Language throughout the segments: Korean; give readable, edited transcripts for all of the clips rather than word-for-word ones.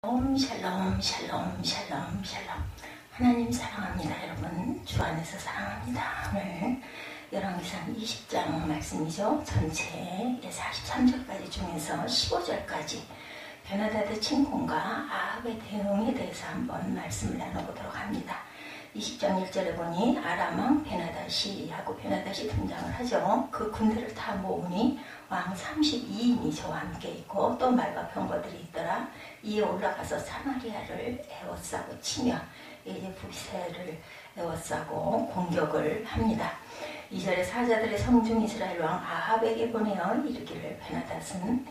샬롬 샬롬 샬롬 샬롬. 하나님 사랑합니다. 여러분 주 안에서 사랑합니다. 오늘 열왕기상 20장 말씀이죠. 전체 43절까지 중에서 15절까지 베나다드 침공과 아합의 대응에 대해서 한번 말씀을 나눠보도록 합니다. 20장 1절에 보니 아람왕 베나다시 하고 베나다시 등장을 하죠. 그 군대를 다 모으니 왕 32인이 저와 함께 있고 또 말과 병거들이 있더라. 이에 올라가서 사마리아를 에워싸고 치며 이제 북이스라엘을 에워싸고 공격을 합니다. 2절에 사자들의 성중 이스라엘 왕 아합에게 보내어 이르기를 베나닷은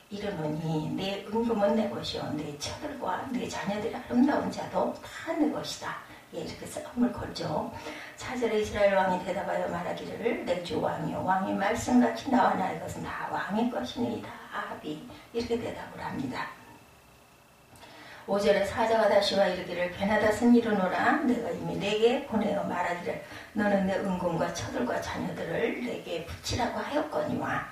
이르노니 내 은금은 내 것이요 내 처들과 내 자녀들의 아름다운 자도 다 내 것이다. 이렇게 싸움을 걸죠. 4절에 이스라엘 왕이 대답하여 말하기를 내 주 왕이요 왕의 말씀같이 나와 나의 것은 다 왕의 것이니이다. 아합이 이렇게 대답을 합니다. 5절에 사자가 다시 와 이르기를 베나닷은 이르노라 내가 이미 내게 보내어 말하기를 너는 내 은금과 처들과 자녀들을 내게 붙이라고 하였거니와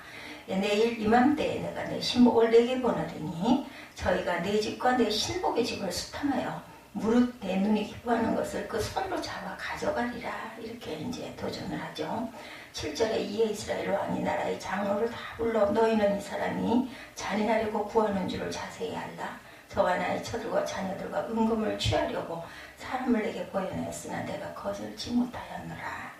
내일 이맘때에 내가 내 신복을 내게 보내리니 저희가 내 집과 내 신복의 집을 수탐하여 무릇 내 눈이 기뻐하는 것을 그 손으로 잡아 가져가리라. 이렇게 이제 도전을 하죠. 7절에 이에 이스라엘 왕이 나라의 장로를 다 불러 너희는 이 사람이 잔인하려고 구하는 줄을 자세히 알라. 저와 나의 처들과 자녀들과 은금을 취하려고 사람을 내게 보여냈으나 내가 거절치 못하였노라.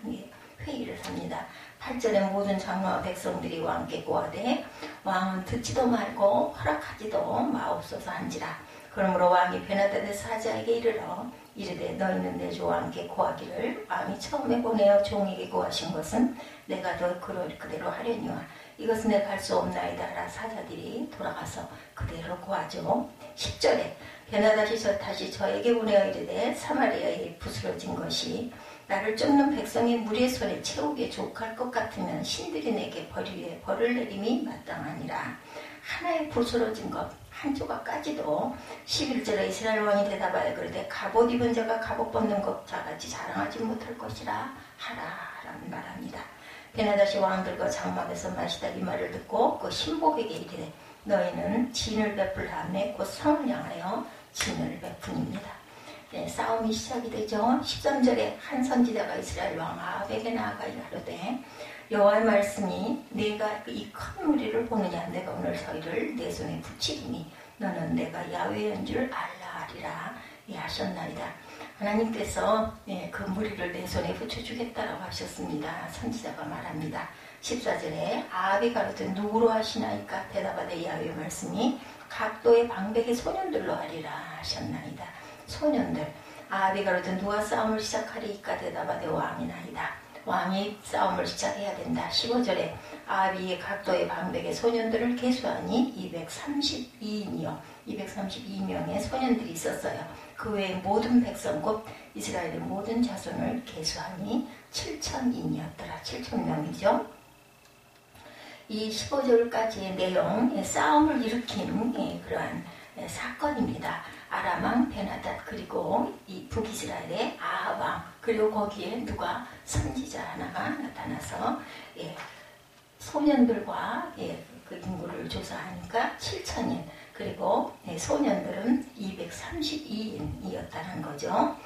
회의를 합니다. 8절에 모든 장로와 백성들이 왕께 고하되 왕은 듣지도 말고 허락하지도 마옵소서 한지라. 그러므로 왕이 베나닷의 사자에게 이르러 이르되 너희는 내 주 왕께 고하기를 왕이 처음에 보내어 종에게 고하신 것은 내가 너 그대로 하려니와 이것은 내가 할 수 없나이다 하라. 사자들이 돌아가서 그대로 고하죠. 10절에 베나닷이 다시 저에게 보내어 이르되 사마리아에 부스러진 것이 나를 쫓는 백성이 무리의 손에 채우기에 족할 것 같으면 신들이 내게 벌을 내림이 마땅하니라. 하나의 부스러진 것 한 조각까지도 11절에 이스라엘 왕이 대답하여 그러되 갑옷 입은 자가 갑옷 벗는 것자같이 자랑하지 못할 것이라 하라라는 말합니다. 베나닷이 왕들과 장막에서 마시다 이 말을 듣고 그 신복에게 이르되 너희는 진을 베풀 다음에 곧 성을 향하여 진을 베푼입니다. 네, 싸움이 시작이 되죠. 13절에 한 선지자가 이스라엘 왕 아합에게 나아가 이르되 여호와의 말씀이 네가 이 큰 무리를 보느냐 내가 오늘 저희를 내 손에 붙이리니 너는 내가 야훼인 줄 알라 하리라 하셨나이다. 하나님께서 그 무리를 내 손에 붙여주겠다라고 하셨습니다. 선지자가 말합니다. 14절에 아합이 가로되 누구로 하시나이까 대답하되 야훼의 말씀이 각도의 방백의 소년들로 하리라 하셨나이다. 소년들 아합이 가로되 누가 싸움을 시작하리이까 대답하되 왕이나이다. 왕이 싸움을 시작해야 된다. 15절에 아합이 각도의 방백의 소년들을 계수하니 232인이요 232명의 소년들이 있었어요. 그 외에 모든 백성 곧 이스라엘의 모든 자손을 계수하니 7,000인이었더라. 7,000명이죠. 이 15절까지의 내용, 싸움을 일으킨 그러한 사건입니다. 아람왕 베나닷 그리고 이 북이스라엘의 아합왕 그리고 거기에 누가 선지자 하나가 나타나서 소년들과 그 인구를 조사하니까 7,000인 그리고 소년들은 232인이었다는 거죠.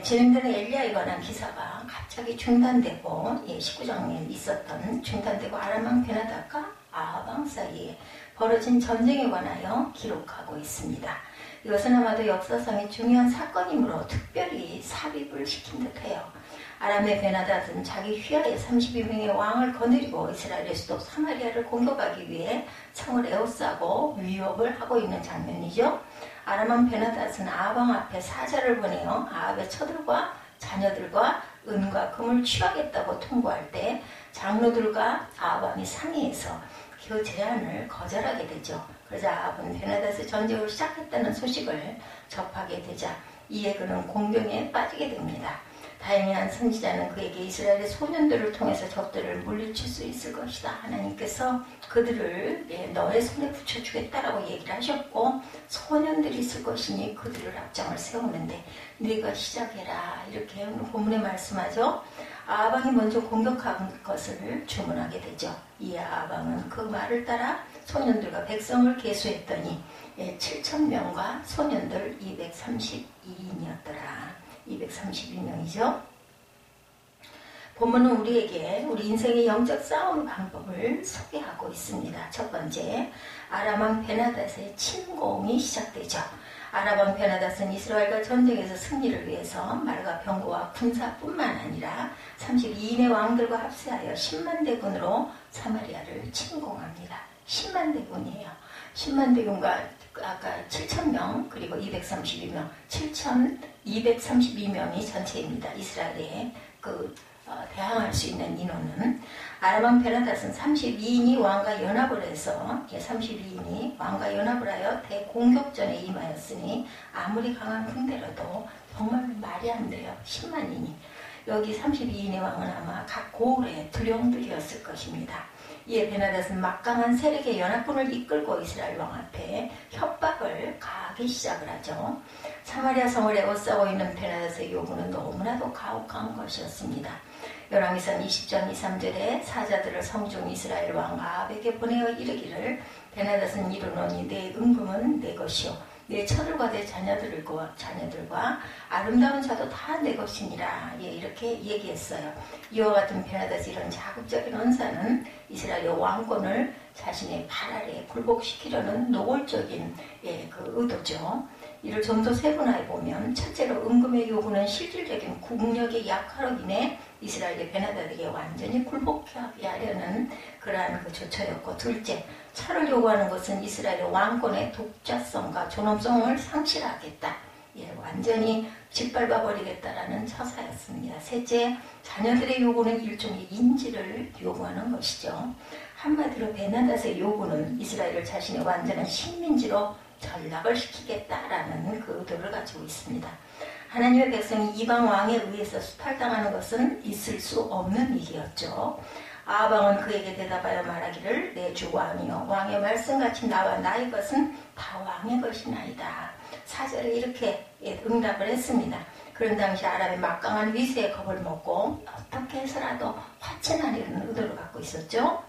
진행되는 엘리야에 관한 기사가 갑자기 중단되고 19장에 있었던 중단되고 아람왕 베나닷과 아합왕 사이에 벌어진 전쟁에 관하여 기록하고 있습니다. 이것은 아마도 역사상의 중요한 사건이므로 특별히 삽입을 시킨 듯해요. 아람의 베나닷은 자기 휘하에 32명의 왕을 거느리고 이스라엘의 수도 사마리아를 공격하기 위해 성을 에워싸고 위협을 하고 있는 장면이죠. 아람왕 베나닷은 아합왕 앞에 사자를 보내어 아합의 처들과 자녀들과 은과 금을 취하겠다고 통보할 때 장로들과 아합왕이 상의해서 그 제안을 거절하게 되죠. 그래서 아합은 베나닷의 전쟁을 시작했다는 소식을 접하게 되자 이에 그는 공경에 빠지게 됩니다. 다행히 선지자는 그에게 이스라엘의 소년들을 통해서 적들을 물리칠 수 있을 것이다. 하나님께서 그들을 너의 손에 붙여주겠다라고 얘기를 하셨고 소년들이 있을 것이니 그들을 앞장을 세우는데 네가 시작해라. 이렇게 본문에 말씀하죠. 아방이 먼저 공격한 것을 주문하게 되죠. 이에 아방은 그 말을 따라 소년들과 백성을 계수했더니 7,000명과 소년들 232인이었더라. 232명이죠. 본문은 우리에게 우리 인생의 영적 싸움 방법을 소개하고 있습니다. 첫 번째, 아람왕 베나닷의 침공이 시작되죠. 아람왕 베나닷은 이스라엘과 전쟁에서 승리를 위해서 말과 병거와 군사뿐만 아니라 32인의 왕들과 합세하여 10만 대군으로 사마리아를 침공합니다. 10만 대군이에요. 10만 대군과 아까 7,000명 그리고 232명, 7,232명이 전체입니다. 이스라엘에 대항할 수 있는 인원은 아람왕 베나닷은 32인이 왕과 연합을 해서 32인이 왕과 연합을 하여 대공격전에 임하였으니 아무리 강한 군대라도 정말 말이 안 돼요. 10만인이. 여기 32인의 왕은 아마 각 고을의 두령들이었을 것입니다. 이에 베나닷은 막강한 세력의 연합군을 이끌고 이스라엘 왕 앞에 협박을 가하기 시작을 하죠. 사마리아 성을 에워싸고 있는 베나닷의 요구는 너무나도 가혹한 것이었습니다. 열왕기상 20장 2~3절에 사자들을 성중 이스라엘 왕 아합에게 보내어 이르기를 베나닷은 이르노니 내 은금은 내 것이요 내 처들과 내 자녀들과 아름다운 자도 다 내 것이니라. 이렇게 얘기했어요. 이와 같은 베나닷의 이런 자극적인 언사는 이스라엘의 왕권을 자신의 발 아래에 굴복시키려는 노골적인 그 의도죠. 이를 좀 더 세분화해 보면 첫째로 은금의 요구는 실질적인 국력의 약화로 인해 이스라엘의 베나닷에게 완전히 굴복하게 하려는 그러한 그 조처였고, 둘째, 철을 요구하는 것은 이스라엘의 왕권의 독자성과 존엄성을 상실하겠다. 완전히 짓밟아 버리겠다라는 처사였습니다. 셋째, 자녀들의 요구는 일종의 인지를 요구하는 것이죠. 한마디로 베나닷의 요구는 이스라엘을 자신의 완전한 식민지로 전락을 시키겠다라는 그 의도를 가지고 있습니다. 하나님의 백성이 이방 왕에 의해서 수탈당하는 것은 있을 수 없는 일이었죠. 아방은 그에게 대답하여 말하기를 내 주 왕이여 왕의 말씀같이 나와 나의 것은 다 왕의 것이나이다. 4절에 이렇게 응답을 했습니다. 그런 당시 아람의 막강한 위세에 겁을 먹고 어떻게 해서라도 화친하려는 의도를 갖고 있었죠.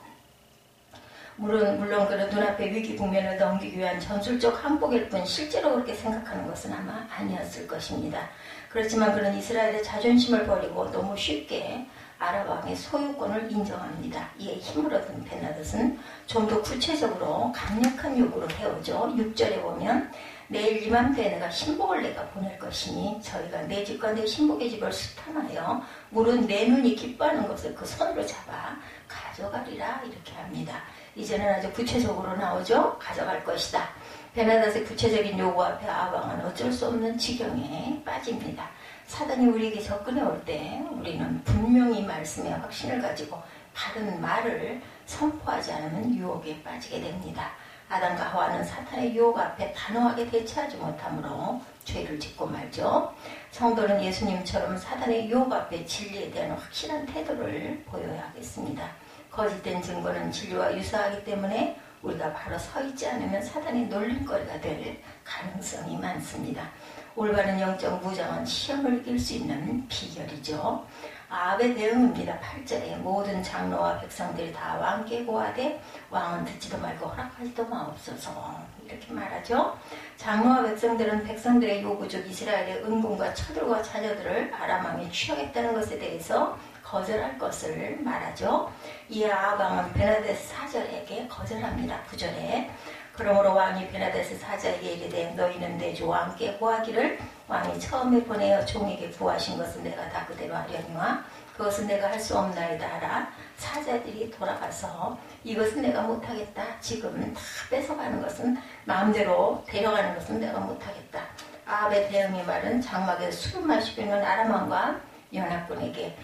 물론 그런 눈앞의 위기 국면을 넘기기 위한 전술적 항복일 뿐 실제로 그렇게 생각하는 것은 아마 아니었을 것입니다. 그렇지만 그는 이스라엘의 자존심을 버리고 너무 쉽게 아람 왕의 소유권을 인정합니다. 이에 힘을 얻은 베나닷은 좀 더 구체적으로 강력한 요구를 해오죠. 6절에 보면 내일 이맘때에 내가 신복을 내가 보낼 것이니 저희가 내 집과 내 신복의 집을 수탐하여 물은 내 눈이 기뻐하는 것을 그 손으로 잡아 가져가리라. 이렇게 합니다. 이제는 아주 구체적으로 나오죠. 가져갈 것이다. 베나닷의 구체적인 요구 앞에 아방은 어쩔 수 없는 지경에 빠집니다. 사단이 우리에게 접근해 올 때 우리는 분명히 말씀에 확신을 가지고 바른 말을 선포하지 않으면 유혹에 빠지게 됩니다. 아담과 하와는 사탄의 유혹 앞에 단호하게 대처하지 못하므로 죄를 짓고 말죠. 성도는 예수님처럼 사탄의 유혹 앞에 진리에 대한 확실한 태도를 보여야 하겠습니다. 거짓된 증거는 진리와 유사하기 때문에 우리가 바로 서 있지 않으면 사단의 놀림거리가 될 가능성이 많습니다. 올바른 영적 무장은 시험을 이길 수 있는 비결이죠. 아합의 대응입니다. 8절에 모든 장로와 백성들이 다 왕께 고하되 왕은 듣지도 말고 허락하지도 마옵소서. 이렇게 말하죠. 장로와 백성들은 백성들의 요구 즉 이스라엘의 은금과 처들과 자녀들을 아람 왕이 취하겠다는 것에 대해서 거절할 것을 말하죠. 이에 아합 왕은 베나닷 사자에게 거절합니다. 9절에 그러므로 왕이 베나닷의 사자에게 이르되 너희는 내 주 왕께 구하기를 왕이 처음에 보내어 종에게 구하신 것은 내가 다 그대로 하려니와 그것은 내가 할 수 없나이다 하라. 사자들이 돌아가서 이것은 내가 못하겠다. 지금 다 뺏어가는 것은 마음대로 데려가는 것은 내가 못하겠다. 아합의 대응의 말은 장막에서 술을 마시고 있는 아람 왕과 연합군에게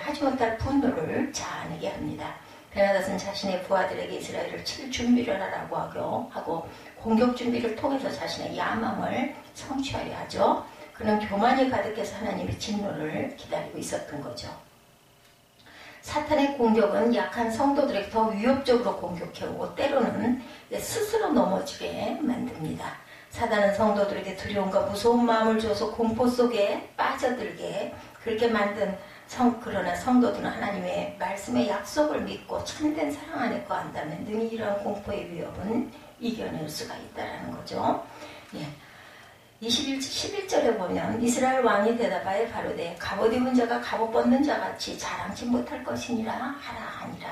하지 못할 분노를 자아내게 합니다. 베나닷은 자신의 부하들에게 이스라엘을 칠 준비를 하라고 하고 공격 준비를 통해서 자신의 야망을 성취하려 하죠. 그는 교만이 가득해서 하나님의 진노를 기다리고 있었던 거죠. 사탄의 공격은 약한 성도들에게 더 위협적으로 공격해오고 때로는 스스로 넘어지게 만듭니다. 사단은 성도들에게 두려움과 무서운 마음을 줘서 공포 속에 빠져들게 그렇게 만든 그러나 성도들은 하나님의 말씀의 약속을 믿고 참된 사랑 안에 거한다면 능히 이러한 공포의 위협은 이겨낼 수가 있다는 거죠. 11절에 보면 이스라엘 왕이 대답하여 가로되 갑옷 입은 자가 갑옷 벗는 자같이 자랑치 못할 것이니라 하라 하니라.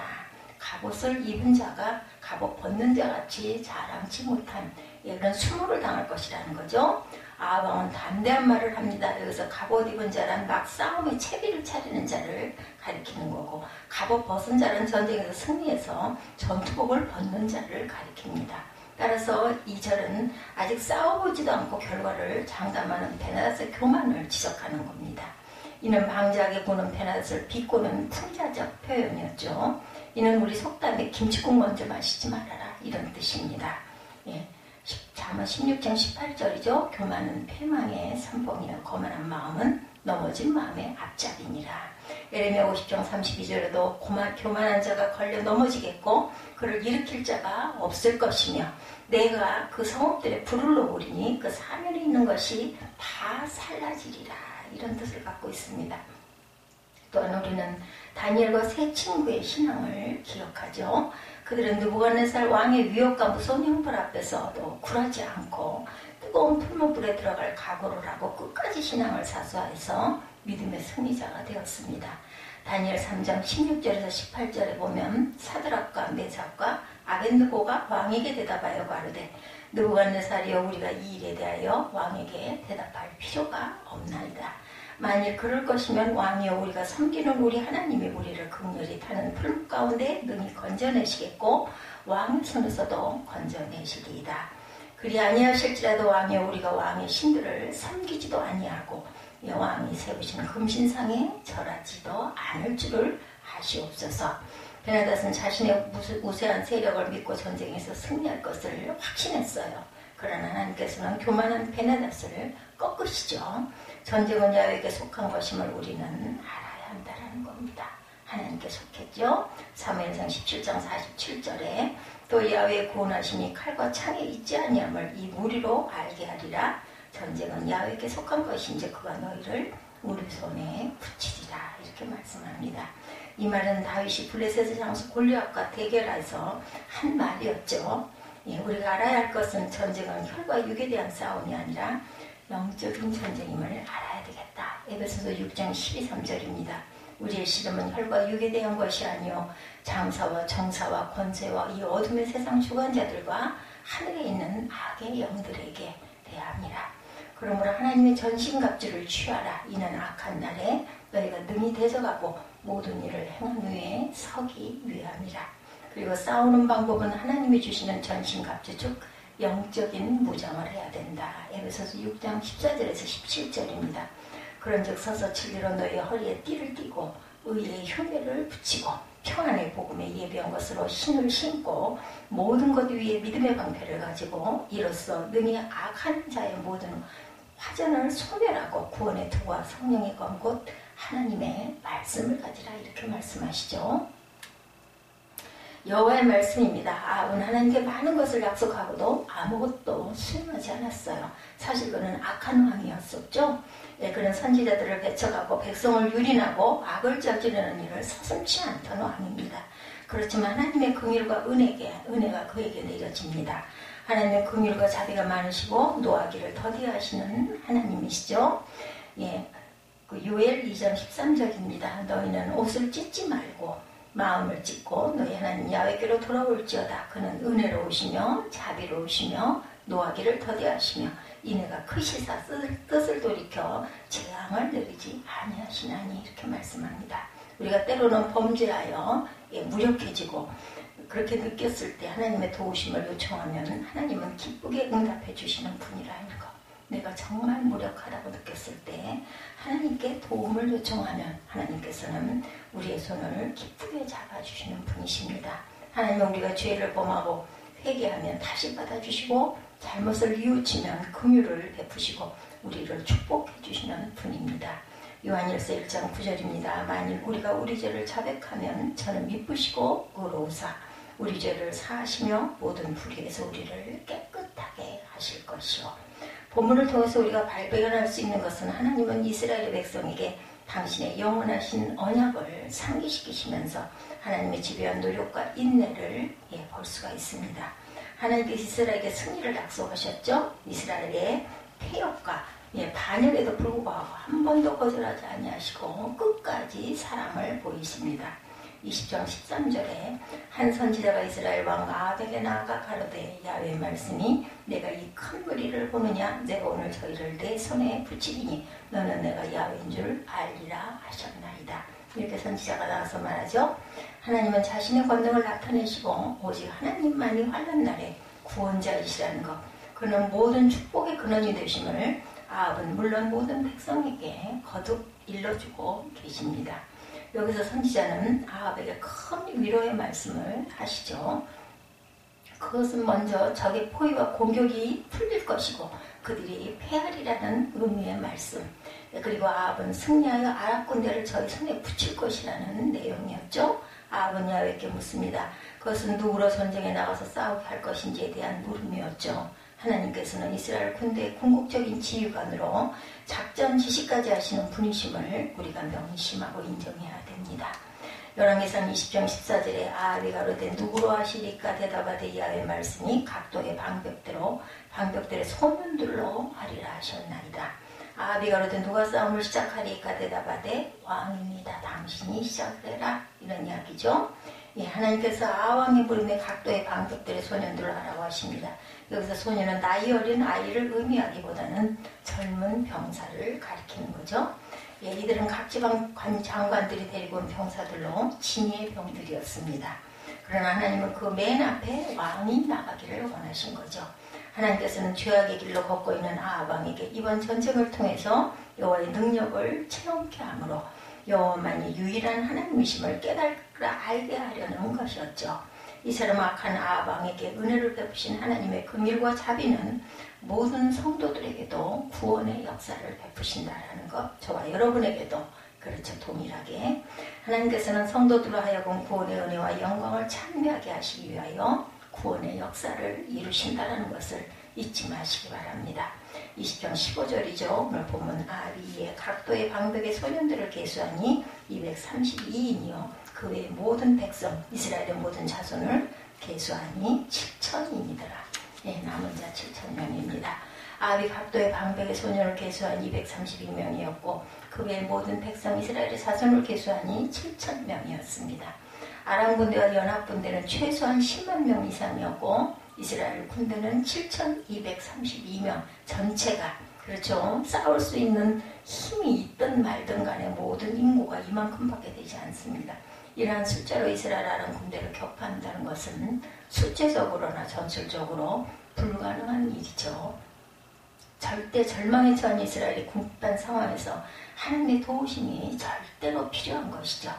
갑옷을 입은 자가 갑옷 벗는 자같이 자랑치 못한 그런 수모를 당할 것이라는 거죠. 아합왕은 담대한 말을 합니다. 여기서 갑옷 입은 자란 막 싸움에 채비를 차리는 자를 가리키는 거고 갑옷 벗은 자는 전쟁에서 승리해서 전투복을 벗는 자를 가리킵니다. 따라서 이 절은 아직 싸워보지도 않고 결과를 장담하는 베나닷의 교만을 지적하는 겁니다. 이는 방자하게 보는 베나닷을 비꼬는 풍자적 표현이었죠. 이는 우리 속담에 김치국 먼저 마시지 말아라 이런 뜻입니다. 잠언 16장 18절이죠. 교만은 패망의 선봉이요 거만한 마음은 넘어진 마음의 앞잡이니라. 예레미야 50장 32절에도 교만한 자가 걸려 넘어지겠고 그를 일으킬 자가 없을 것이며 내가 그 성읍들의 불을 놓으리니 그 사면에 있는 것이 다 살라지리라. 이런 뜻을 갖고 있습니다. 또한 우리는 다니엘과 세 친구의 신앙을 기억하죠. 그들은 느부갓네살 왕의 위협과 무서운 형벌 앞에서도 굴하지 않고 뜨거운 풀무불에 들어갈 각오를 하고 끝까지 신앙을 사수해서 믿음의 승리자가 되었습니다. 다니엘 3장 16절에서 18절에 보면 사드락과 메삭과 아벳느고가 왕에게 대답하여 가로되 느부갓네살이여 우리가 이 일에 대하여 왕에게 대답할 필요가 없나이다. 만일 그럴 것이면 왕이여 우리가 섬기는 우리 하나님이 우리를 극렬히 타는 풀무 가운데 능히 건져내시겠고 왕의 손에서도 건져내시리이다. 그리 아니하실지라도 왕이여 우리가 왕의 신들을 섬기지도 아니하고 왕이 세우신 금신상에 절하지도 않을 줄을 아시옵소서. 베나닷은 자신의 우세한 세력을 믿고 전쟁에서 승리할 것을 확신했어요. 그러나 하나님께서는 교만한 베나닷을 꺾으시죠. 전쟁은 야훼에게 속한 것임을 우리는 알아야 한다는 겁니다. 하나님께 속했죠. 사무엘상 17장 47절에 또 야훼의 구원하심이 칼과 창에 있지 아니함을 이 무리로 알게 하리라. 전쟁은 야훼에게 속한 것인지 그가 너희를 우리 손에 붙이리라. 이렇게 말씀합니다. 이 말은 다윗이 블레셋의 장수 골리앗과 대결해서 한 말이었죠. 우리가 알아야 할 것은 전쟁은 혈과 육에 대한 싸움이 아니라 영적인 전쟁임을 알아야 되겠다. 에베소서 6장 12~13절입니다. 우리의 씨름은 혈과 육에 대한 것이 아니요 장사와 정사와 권세와 이 어둠의 세상 주관자들과 하늘에 있는 악의 영들에게 대함이라. 그러므로 하나님의 전신갑주를 취하라. 이는 악한 날에 너희가 능히 대적하고 모든 일을 행한 후에 서기 위함이라. 그리고 싸우는 방법은 하나님이 주시는 전신갑주 즉 영적인 무장을 해야 된다. 에베소서 6장 14절에서 17절입니다. 그런즉 서서 진리로 너희 허리에 띠를 띠고 의의 흉배를 붙이고 평안의 복음에 예비한 것으로 신을 신고 모든 것 위에 믿음의 방패를 가지고 이로써 능히 악한 자의 모든 화전을 소멸하고 구원의 도와 성령의 검 곧 하나님의 말씀을 가지라. 이렇게 말씀하시죠. 여호와의 말씀입니다. 아합은 하나님께 많은 것을 약속하고도 아무것도 수행하지 않았어요. 사실 그는 악한 왕이었었죠. 그는 선지자들을 배척하고 백성을 유린하고 악을 저지르는 일을 서슴지 않던 왕입니다. 그렇지만 하나님의 긍휼과 은혜가 그에게 내려집니다. 하나님의 긍휼과 자비가 많으시고 노하기를 더디하시는 하나님이시죠. 그 요엘 2장 13절입니다. 너희는 옷을 찢지 말고 마음을 찢고 너희 하나님 야훼께로 돌아올지어다. 그는 은혜로우시며 자비로우시며 노하기를 더디하시며 이내가 크시사 뜻을 돌이켜 재앙을 내리지 아니하시나니. 이렇게 말씀합니다. 우리가 때로는 범죄하여 무력해지고 그렇게 느꼈을 때 하나님의 도우심을 요청하면 하나님은 기쁘게 응답해 주시는 분이라는 것. 내가 정말 무력하다고 느꼈을 때 하나님께 도움을 요청하면 하나님께서는 우리의 손을 기쁘게 잡아주시는 분이십니다. 하나님은 우리가 죄를 범하고 회개하면 다시 받아주시고 잘못을 뉘우치면 긍휼을 베푸시고 우리를 축복해 주시는 분입니다. 요한일서 1장 9절입니다. 만일 우리가 우리 죄를 자백하면 저는 미쁘시고 의로우사 우리 죄를 사하시며 모든 불의에서 우리를 깨끗하게 하실 것이요. 본문을 통해서 우리가 발견할 수 있는 것은 하나님은 이스라엘 백성에게 당신의 영원하신 언약을 상기시키시면서 하나님의 지배한 노력과 인내를 볼 수가 있습니다. 하나님께서 이스라엘에게 승리를 약속하셨죠. 이스라엘의 폐역과 반역에도 불구하고 한 번도 거절하지 아니하시고 끝까지 사랑을 보이십니다. 20장 13절에 한 선지자가 이스라엘 왕 아합에게 나아가 가로되 야훼의 말씀이 내가 이 큰 무리를 보느냐 내가 오늘 저희를 내 손에 붙이리니 너는 내가 야훼인 줄 알리라 하셨나이다. 이렇게 선지자가 나와서 말하죠. 하나님은 자신의 권능을 나타내시고 오직 하나님만이 환난 날에 구원자이시라는 것, 그는 모든 축복의 근원이 되심을 아합은 물론 모든 백성에게 거듭 일러주고 계십니다. 여기서 선지자는 아합에게 큰 위로의 말씀을 하시죠. 그것은 먼저 적의 포위와 공격이 풀릴 것이고 그들이 패하리라는 의미의 말씀, 그리고 아합은 승리하여 아랍 군대를 저희 손에 붙일 것이라는 내용이었죠. 아합은 야훼께 묻습니다. 그것은 누구로 전쟁에 나가서 싸우게 할 것인지에 대한 물음이었죠. 하나님께서는 이스라엘 군대의 궁극적인 지휘관으로 작전 지시까지 하시는 분이심을 우리가 명심하고 인정해야 됩니다. 열왕기상 20장 14절에 아합이 가로되 누구로 하시리까 대답하되 야훼의 말씀이 각도의 방벽들의 소문들로 하리라 하셨나이다. 아합이 가로되 누가 싸움을 시작하리까 대답하되 왕입니다. 당신이 시작해라. 이런 이야기죠. 하나님께서 아왕의 부름에 각도의 방벽들의 소년들을 하라고 하십니다. 여기서 소년은 나이 어린 아이를 의미하기보다는 젊은 병사를 가리키는 거죠. 이들은 각 지방 장관들이 데리고 온 병사들로 진의의 병들이었습니다. 그러나 하나님은 그 맨 앞에 왕이 나가기를 원하신 거죠. 하나님께서는 죄악의 길로 걷고 있는 아합 왕에게 이번 전쟁을 통해서 여호와의 능력을 체험케 하므로 여호와만이 유일한 하나님이심을 깨달아 알게 하려는 것이었죠. 이처럼 악한 아합 왕에게 은혜를 베푸신 하나님의 긍휼과 자비는 모든 성도들에게도 구원의 역사를 베푸신다라는 것, 저와 여러분에게도 그렇죠. 동일하게 하나님께서는 성도들로 하여금 구원의 은혜와 영광을 찬미하게 하시기 위하여 구원의 역사를 이루신다는 것을 잊지 마시기 바랍니다. 20장 15절이죠. 오늘 본문 아합이 각도의 방벽의 소년들을 계수하니 232인이요. 그 외의 모든 백성, 이스라엘의 모든 자손을 계수하니 7천이니더라. 남은 자 7천명입니다. 아합이 각도의 방백의 소년을 계수한 232명이었고 그 외의 모든 백성 이스라엘의 자손을 계수하니 7천명이었습니다. 아람 군대와 연합 군대는 최소한 10만 명 이상이었고 이스라엘 군대는 7,232명 전체가 그렇죠. 싸울 수 있는 힘이 있든 말든 간에 모든 인구가 이만큼밖에 되지 않습니다. 이러한 숫자로 이스라엘 아람 군대를 격파한다는 것은 숫자적으로나 전술적으로 불가능한 일이죠. 절대 절망에 처한 이스라엘의 궁핍한 상황에서 하나님의 도우심이 절대로 필요한 것이죠.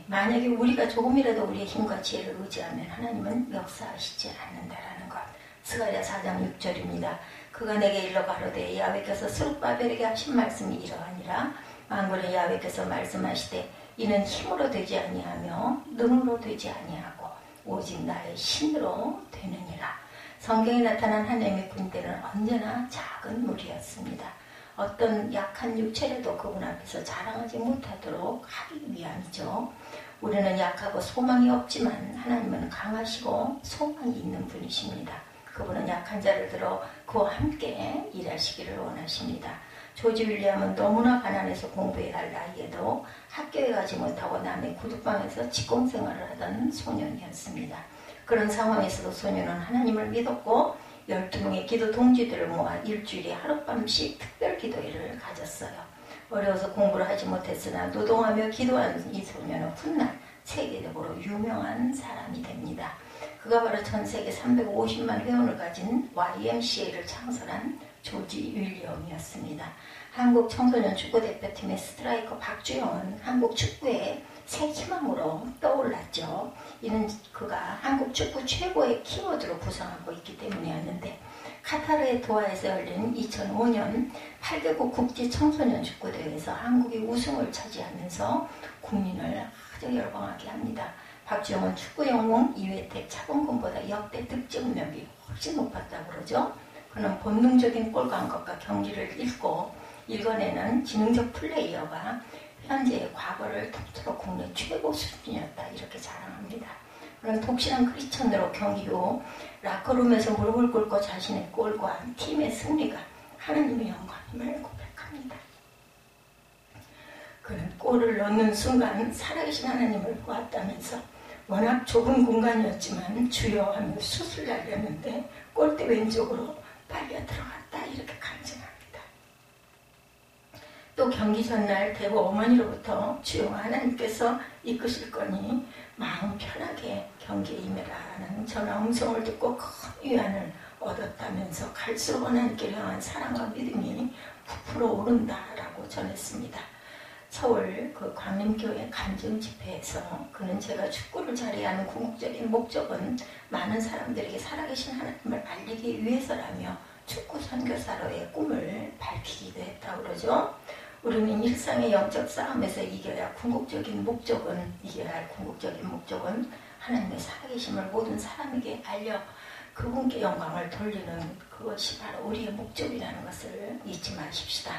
만약에 우리가 조금이라도 우리의 힘과 지혜를 의지하면 하나님은 역사하시지 않는다라는 것. 스가랴 4장 6절입니다. 그가 내게 일러 가로되 야훼께서 스룹바벨에게 하신 말씀이 이러하니라. 만군의 야훼께서 말씀하시되 이는 힘으로 되지 아니하며 능으로 되지 아니하고 오직 나의 신으로 되느니라. 성경에 나타난 하나님의 군대는 언제나 작은 무리였습니다. 어떤 약한 육체라도 그분 앞에서 자랑하지 못하도록 하기 위함이죠. 우리는 약하고 소망이 없지만 하나님은 강하시고 소망이 있는 분이십니다. 그분은 약한 자를 들어 그와 함께 일하시기를 원하십니다. 조지 윌리엄은 너무나 가난해서 공부해야 할 나이에도 학교에 가지 못하고 남의 구두방에서 직공생활을 하던 소년이었습니다. 그런 상황에서도 소년은 하나님을 믿었고 12명의 기도 동지들을 모아 일주일에 하룻밤씩 특별 기도회를 가졌어요. 어려워서 공부를 하지 못했으나 노동하며 기도한 이 소년은 훗날 세계적으로 유명한 사람이 됩니다. 그가 바로 전 세계 350만 회원을 가진 YMCA를 창설한 조지 윌리엄이었습니다. 한국 청소년 축구대표팀의 스트라이커 박주영은 한국 축구의 새 희망으로 떠올랐죠. 이는 그가 한국 축구 최고의 키워드로 구성하고 있기 때문이었는데 카타르의 도하에서 열린 2005년 8개국 국제 청소년 축구대회에서 한국이 우승을 차지하면서 국민을 아주 열광하게 합니다. 박주영은 축구 영웅 이회택, 차범근보다 역대 득점력이 훨씬 높았다고 그러죠. 그는 본능적인 골 감각과 경기를 읽어내는 지능적 플레이어가 현재의 과거를 통틀어 국내 최고 수준이었다 이렇게 자랑합니다. 그런 독실한 크리스천으로 경기 후 라커룸에서 무릎을 꿇고 자신의 골과 팀의 승리가 하나님의 영광임을 고백합니다. 그는 골을 넣는 순간 살아계신 하나님을 보았다면서 워낙 좁은 공간이었지만 주여 하며 슛을 날렸는데 골대 왼쪽으로 빨려 들어갔다 이렇게 간증합니다. 또 경기 전날 대구 어머니로부터 주여 하나님께서 이끄실 거니 마음 편하게 경기에 임해라라는 전화 음성을 듣고 큰 위안을 얻었다면서 갈수록 하나님께 향한 사랑과 믿음이 부풀어 오른다라고 전했습니다. 서울 그 광림교회 간증 집회에서 그는 제가 축구를 잘해야 하는 궁극적인 목적은 많은 사람들에게 살아계신 하나님을 알리기 위해서라며 축구 선교사로의 꿈을 밝히기도 했다고 그러죠. 우리는 일상의 영적 싸움에서 이겨야 할 궁극적인 목적은 하나님의 살아계심을 모든 사람에게 알려 그분께 영광을 돌리는 그것이 바로 우리의 목적이라는 것을 잊지 마십시다.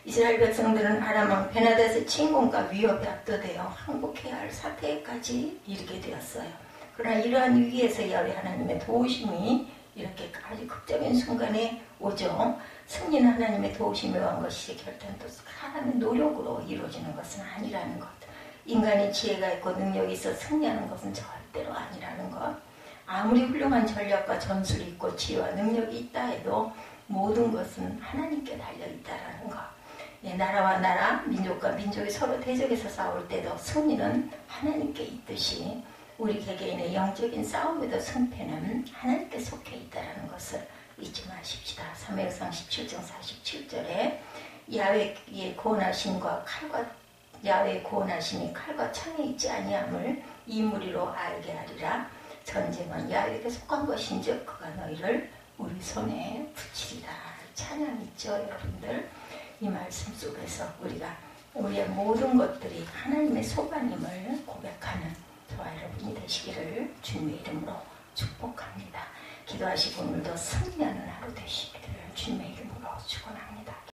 이스라엘 백성들은 아람 왕 베나닷의 침공과 위협에 압도되어 항복해야 할 사태까지 이르게 되었어요. 그러나 이러한 위기에서 야훼 하나님의 도우심이 이렇게 아주 극적인 순간에 오죠. 승리는 하나님의 도우심에 의한 것이 결단도 사람의 노력으로 이루어지는 것은 아니라는 것. 인간의 지혜가 있고 능력이 있어 승리하는 것은 절대로 아니라는 것. 아무리 훌륭한 전략과 전술이 있고 지혜와 능력이 있다 해도 모든 것은 하나님께 달려있다라는 것. 나라와 나라, 민족과 민족이 서로 대적해서 싸울 때도 승리는 하나님께 있듯이 우리 개개인의 영적인 싸움에도 승패는 하나님께 속해 있다는 것을 잊지 마십시다. 사무엘상 17장 47절에 야훼의 구원하심이 칼과 창에 있지 아니함을 이 무리로 알게 하리라. 전쟁은 야훼에게 속한 것인즉 그가 너희를 우리 손에 붙이리라. 찬양 있죠, 여러분들? 이 말씀 속에서 우리가 우리의 모든 것들이 하나님의 소관임을 고백하는 저와 여러분이 되시기를 주님의 이름으로 축복합니다. 기도하시고 오늘도 승리하는 하루 되시기를 주님의 이름으로 축원합니다.